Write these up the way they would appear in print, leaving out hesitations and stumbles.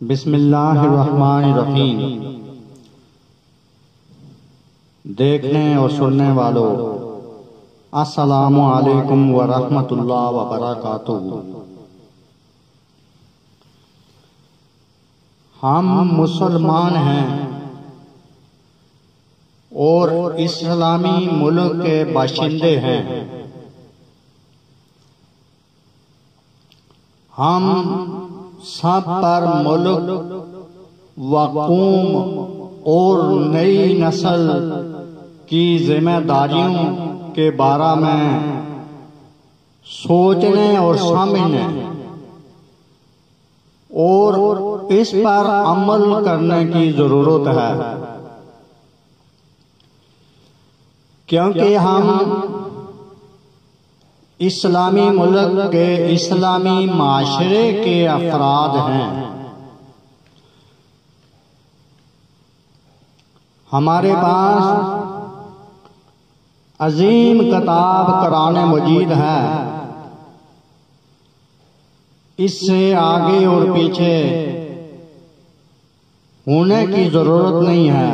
बिस्मिल्लाहिर्रहमानिर्रहीम। देखने और सुनने वालों, अस्सलामु अलैकुम व रहमतुल्लाहि व बरकातुहू। हम मुसलमान हैं और इस्लामी मुल्क के बाशिंदे हैं। हम सब पर मुल्क व कौम और नई नस्ल की जिम्मेदारियों के बारे में सोचने और समझने और इस पर अमल करने की जरूरत है, क्योंकि हम इस्लामी मुल्क के इस्लामी माशरे के अफराद हैं। हमारे पास अजीम किताब कुरान मजीद है। इससे आगे और पीछे होने की जरूरत नहीं है।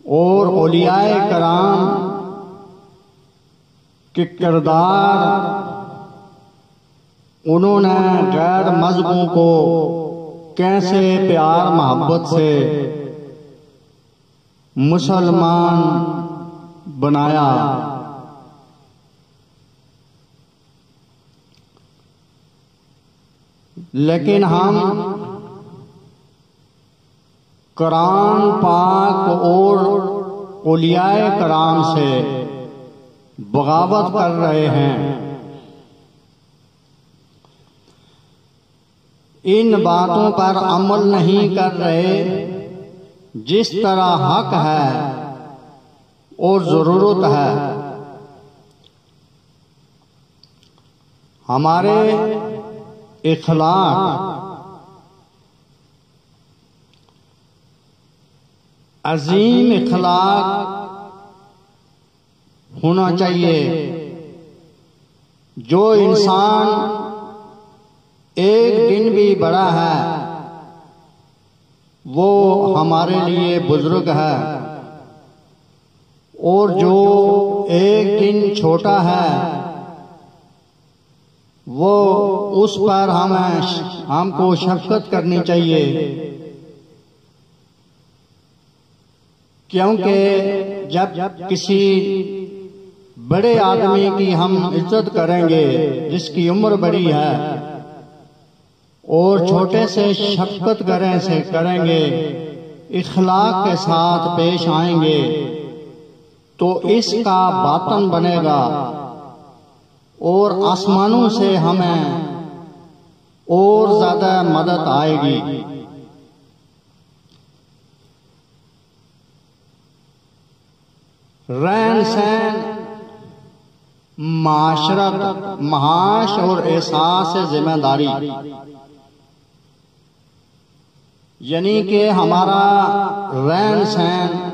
और औलियाए कराम के किरदार, उन्होंने गैर मजहबों को कैसे प्यार मोहब्बत से मुसलमान बनाया। लेकिन हम कुरान पाक और औलियाए कराम से बगावत कर रहे हैं। इन बातों पर अमल नहीं कर रहे जिस तरह हक है और जरूरत है। हमारे इखलाक अजीम इखलाक होना चाहिए। जो इंसान एक दिन भी बड़ा है वो हमारे लिए बुजुर्ग है, और जो एक दिन छोटा है वो उस पर हमको शफकत करनी चाहिए। क्योंकि जब किसी बड़े आदमी की हम इज्जत करेंगे जिसकी उम्र बड़ी है, और छोटे से शफकत करेंगे, इखलाक के साथ पेश आएंगे, तो इसका बातन बनेगा और आसमानों से हमें और ज्यादा मदद आएगी। रहन सहन, माशरत, महाश और एहसास जिम्मेदारी, यानी कि हमारा रहन सहन,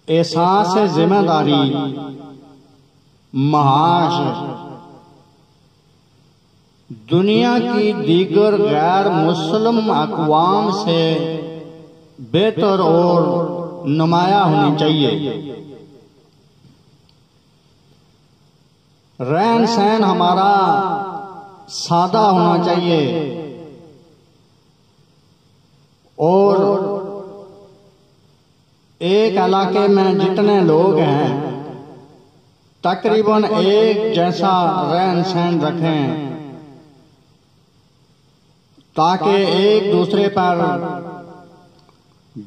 एहसास जिम्मेदारी, महाश दुनिया की दीगर गैर मुस्लिम अक़वाम से बेहतर और नुमाया होनी चाहिए। रहन सहन हमारा सादा होना चाहिए, और एक इलाके में जितने लोग हैं तकरीबन एक जैसा रहन सहन रखें, ताकि एक दूसरे पर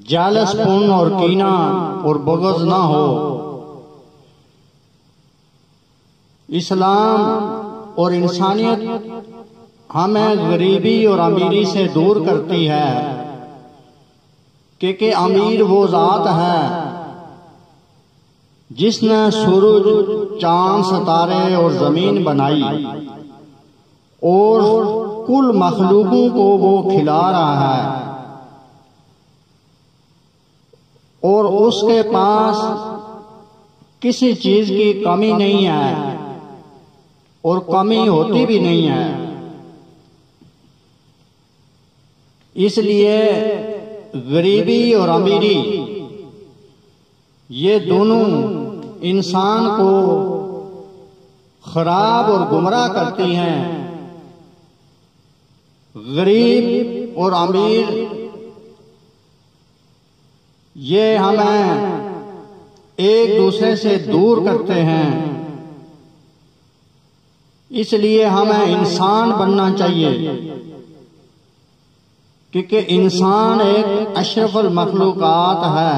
जालसपन और कीना और बग़ज़ ना हो। इस्लाम और इंसानियत हमें गरीबी और अमीरी से दूर करती है, क्योंकि अमीर वो जात है जिसने सूरज, चांद, सितारे और जमीन बनाई और कुल मखलूकों को वो खिला रहा है, और उसके पास किसी चीज की कमी नहीं है, और कमी होती भी नहीं है। इसलिए गरीबी और अमीरी ये दोनों इंसान को खराब और गुमराह करती हैं। गरीब और अमीर ये हमें एक दूसरे से दूर करते हैं। इसलिए हमें इंसान बनना चाहिए, क्योंकि इंसान एक अशरफुल मखलूकात है,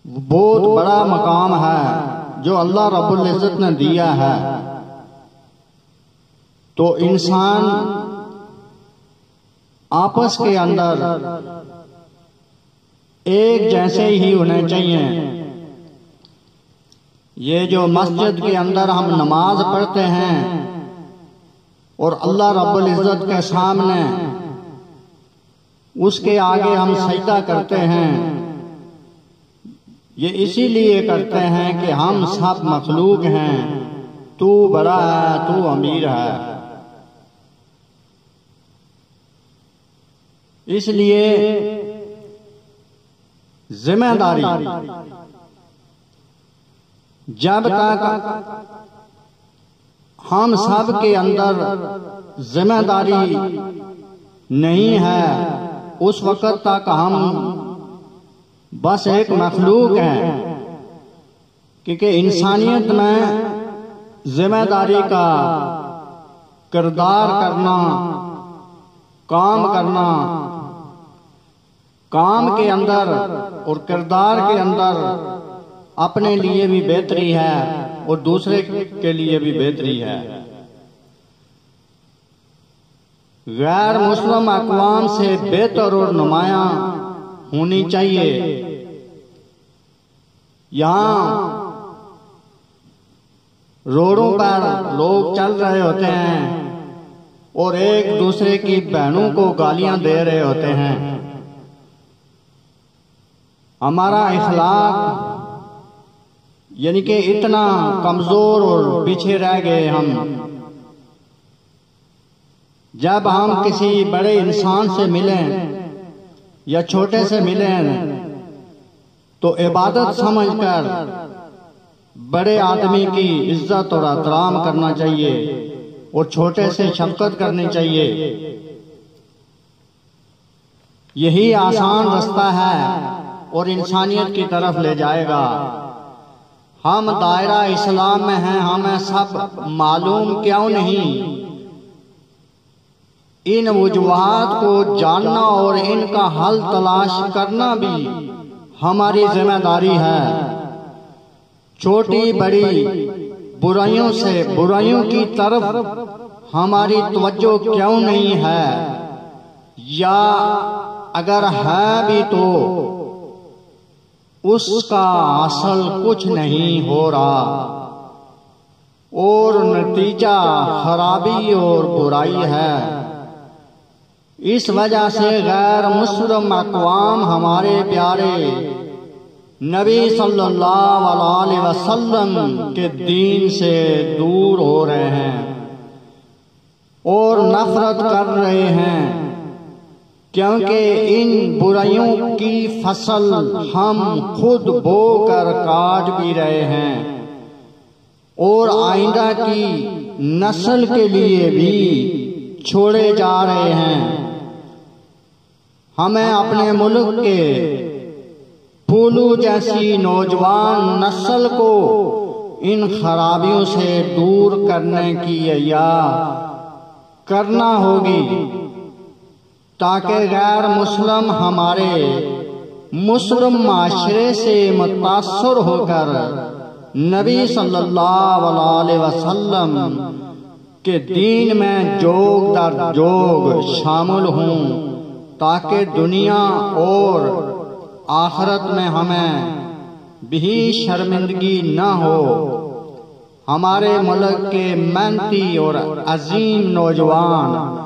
बहुत बड़ा मकाम है जो अल्लाह रब्बुल इज्जत ने दिया है। तो इंसान आपस के अंदर एक जैसे ही होने चाहिए। ये जो मस्जिद के अंदर हम नमाज पढ़ते हैं और अल्लाह रब्बुल इज्जत के सामने उसके आगे हम सजदा करते हैं, ये इसीलिए करते हैं कि हम सब मखलूक हैं, तू बड़ा है, तू अमीर है। इसलिए जिम्मेदारी जब तक हम सब के अंदर जिम्मेदारी नहीं है, उस वक्त तक हम बस एक मखलूक हैं। क्योंकि इंसानियत में जिम्मेदारी का किरदार करना, काम करना, काम के अंदर और किरदार के अंदर अपने लिए भी बेहतरी है और दूसरे के लिए भी बेहतरी है। गैर मुस्लिम अक़वाम से बेहतर और नुमायां होनी चाहिए। यहाँ रोडों पर लोग चल रहे होते हैं और एक दूसरे की बहनों को गालियां दे रहे होते हैं। हमारा इखलाक यानी कि इतना कमजोर और पीछे रह गए हम। जब हम किसी बड़े इंसान से मिलें या छोटे से मिलें तो इबादत समझकर बड़े आदमी की इज्जत और एहतराम करना चाहिए और छोटे से शफकत करनी चाहिए। यही आसान रास्ता है और इंसानियत की तरफ ले जाएगा। हम दायरा इस्लाम में हैं, हमें सब मालूम क्यों नहीं। इन वजूहात को जानना और इनका हल तलाश करना भी हमारी जिम्मेदारी है। छोटी बड़ी बुराइयों से बुराइयों की तरफ हमारी तवज्जो क्यों नहीं है, या अगर है भी तो उसका असल कुछ नहीं हो रहा और नतीजा खराबी और बुराई है। इस वजह से गैर मुस्लिम अक़वाम हमारे प्यारे नबी सल्लल्लाहु अलैहि वसल्लम के दीन से दूर हो रहे हैं और नफरत कर रहे हैं, क्योंकि इन बुराइयों की फसल हम खुद बोकर काट भी रहे हैं और आइंदा की नस्ल के लिए भी छोड़े जा रहे हैं। हमें अपने मुल्क के फूलू जैसी नौजवान नस्ल को इन खराबियों से दूर करने की या करना होगी, ताकि गैर मुस्लिम हमारे मुस्लिम माशरे से मुतासर होकर नबी सल्लल्लाहु अलैहि वसल्लम के दीन में जोग दर जोग शामिल हों, ताकि दुनिया और आखिरत में हमें भी शर्मिंदगी न हो। हमारे मुल्क के मेहनती और अजीम नौजवान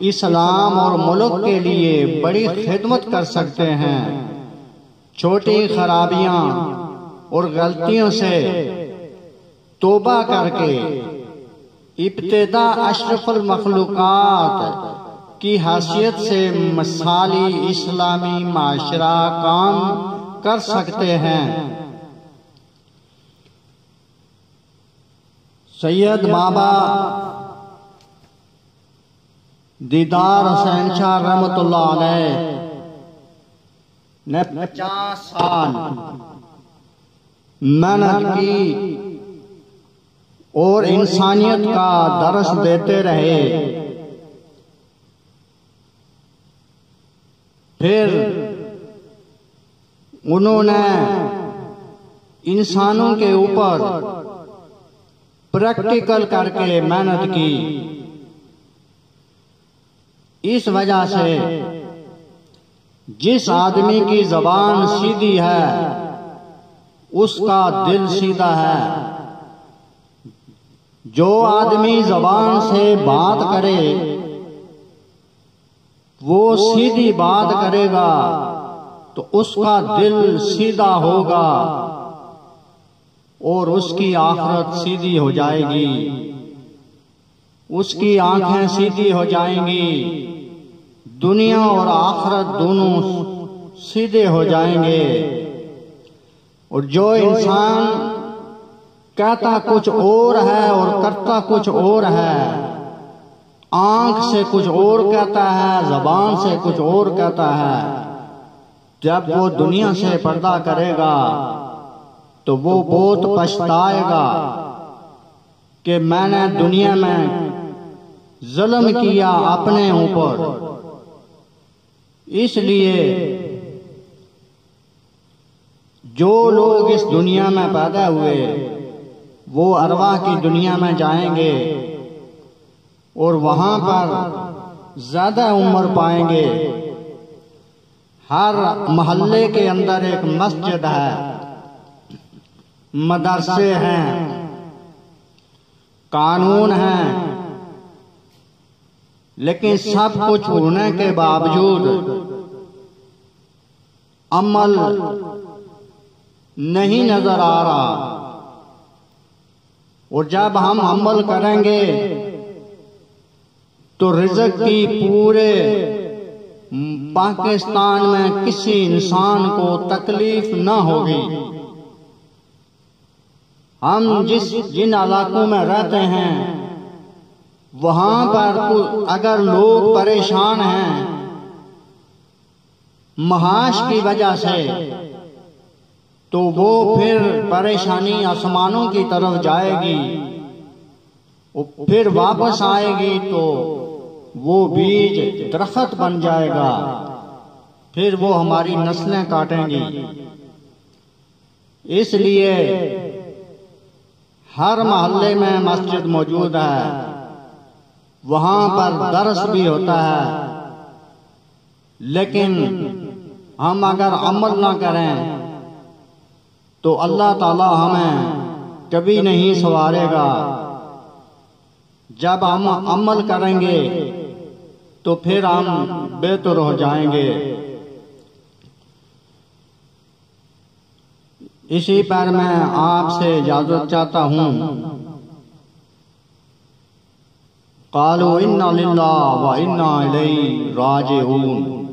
इस्लाम और मुल्क के लिए बड़ी खिदमत कर सकते हैं। छोटी खराबियां और गलतियों से तौबा करके इब्तिदा अशरफुल मखलूकात की हैसियत से मिसाली इस्लामी माशरा काम कर सकते हैं। सैयद बाबा दीदार हुसैन शाह रहमतुल्लाह अलैह ने 50 साल मेहनत की और इंसानियत का दर्स देते रहे। फिर उन्होंने इंसानों के ऊपर प्रैक्टिकल करके मेहनत की। इस वजह से जिस आदमी की जबान सीधी है उसका दिल सीधा है। जो आदमी जबान से बात करे वो सीधी बात करेगा तो उसका दिल सीधा होगा और उसकी आखिरत सीधी हो जाएगी, उसकी आंखें सीधी हो जाएंगी, दुनिया और आखिरत दोनों सीधे हो जाएंगे। और जो इंसान कहता कुछ और है और करता कुछ और है, आंख से कुछ और कहता है, जबान से कुछ और कहता है, जब वो दुनिया से पर्दा करेगा तो वो बहुत पछताएगा कि मैंने दुनिया में जुल्म किया अपने ऊपर। इसलिए जो लोग इस दुनिया में पैदा हुए वो अरवाह की दुनिया में जाएंगे और वहां पर ज्यादा उम्र पाएंगे। हर मोहल्ले के अंदर एक मस्जिद है, मदरसे हैं, कानून हैं, लेकिन सब कुछ होने के बावजूद अमल नहीं नजर आ रहा। और जब हम अमल करेंगे तो रिज़्क़ की पूरे पाकिस्तान में किसी इंसान को तकलीफ न होगी। हम जिन इलाकों में रहते हैं वहां पर अगर लोग परेशान हैं महाश की वजह से तो वो फिर परेशानी आसमानों की तरफ जाएगी, फिर वापस आएगी तो वो बीज दरख्त बन जाएगा, फिर वो हमारी नस्लें काटेंगी। इसलिए हर मोहल्ले में मस्जिद मौजूद है, वहां पर दर्स भी होता है, लेकिन हम अगर अमल ना करें तो अल्लाह ताला हमें कभी नहीं संवारेगा। जब हम अमल करेंगे तो फिर हम बेहतर हो जाएंगे। इसी पर मैं आपसे इजाजत चाहता हूँ। क़ालू इन्ना लिल्लाहि व इन्ना इलैहि राजिऊन।